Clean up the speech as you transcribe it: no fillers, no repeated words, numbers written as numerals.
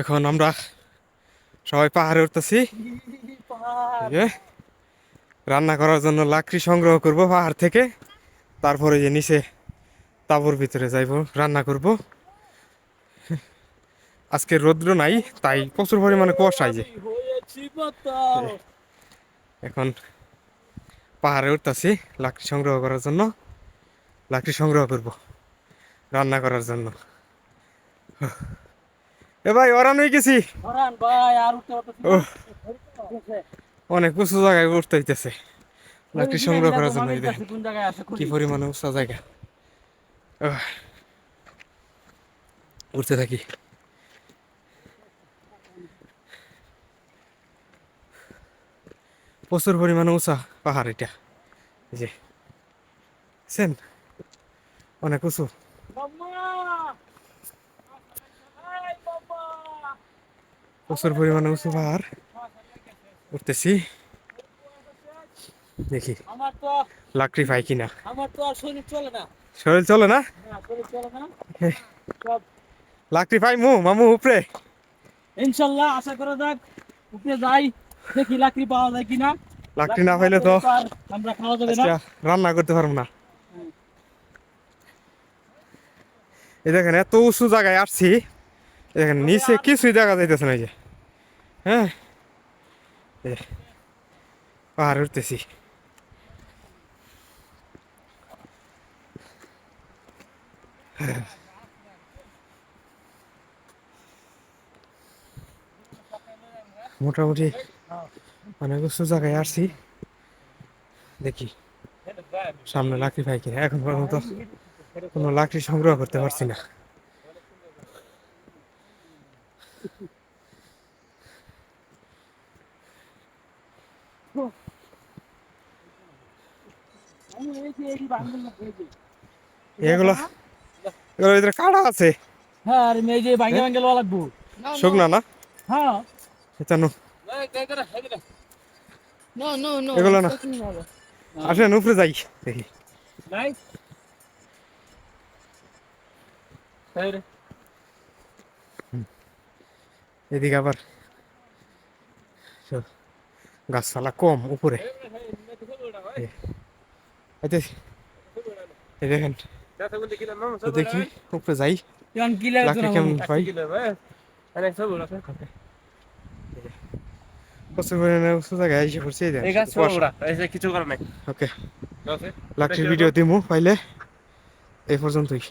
এখন আমরা সবাই পাহাড়ে উঠতেছি। রান্না করার জন্য লাকড়ি সংগ্রহ করব পাহাড় থেকে, তারপরে যে নিচে তাঁবুর ভিতরে যাইব, রান্না করব। আজকে রৌদ্র নাই, তাই প্রচুর পরিমাণে কুয়াশা। যে এখন পাহাড়ে উঠতেছি লাকড়ি সংগ্রহ করার জন্য, লাকড়ি সংগ্রহ করব রান্না করার জন্য। এ ভাই ওরান হয়ে গেছি। অনেক উঁচু জায়গায় উঠতে হইতেছে লাকড়ি সংগ্রহ করার জন্য। কি পরিমাণে উঁচা জায়গা। উঠতে থাকি। প্রচুর পরিমাণে উঁচা পাহাড় এটা, এই যে সেন অনেক উঁচু। প্রচুর পরিমাণে উঁচু পাহাড় উঠতেছি, দেখি লাকড়ি পাই কিনা। শরীর চলে না, লাকড়ি পাই মামু উপরে ইনশাল্লাহ। আশা করা যাক উপরে যাই, দেখি লাকড়ি পাওয়া যায় কিনা। লাকড়ি না পাইলে তো আমরা খাওয়া যাবে না, রান্না করতে পারবো না। এই দেখেন এত উঁচু জায়গায় আসছি, দেখেন নিচে কিছুই দেখা যাইতেছে না। এই যে হ্যাঁ, পাহাড় উঠতেছি। মোটামুটি অনেক উঁচু জায়গায় আসছি, দেখি সামনে লাকড়ি পাই কিনা। এখন পর্যন্ত কোনো লাকড়ি সংগ্রহ করতে পারছি না। এগুলো এগুলোর ভিতরে কাটা আছে। হ্যাঁ, আর এই যে ভাঙ্গে ভাঙ্গে লওয়া লাগবো। শুকনা না? হ্যাঁ, এটা এগুলো না। আসেন উপরে যাই, দেখি। এদিকে আবার গাছপালা কম উপরে। এই দেখেন, তো দেখি উপরে যাই, লাকড়ি কেমন পাই। প্রচুর পরিমাণে উঁচু জায়গায় এসে পড়ছি। কিছু করার নাই। ওকে, লাকড়ির ভিডিও দিমু পাইলে। এই পর্যন্তই।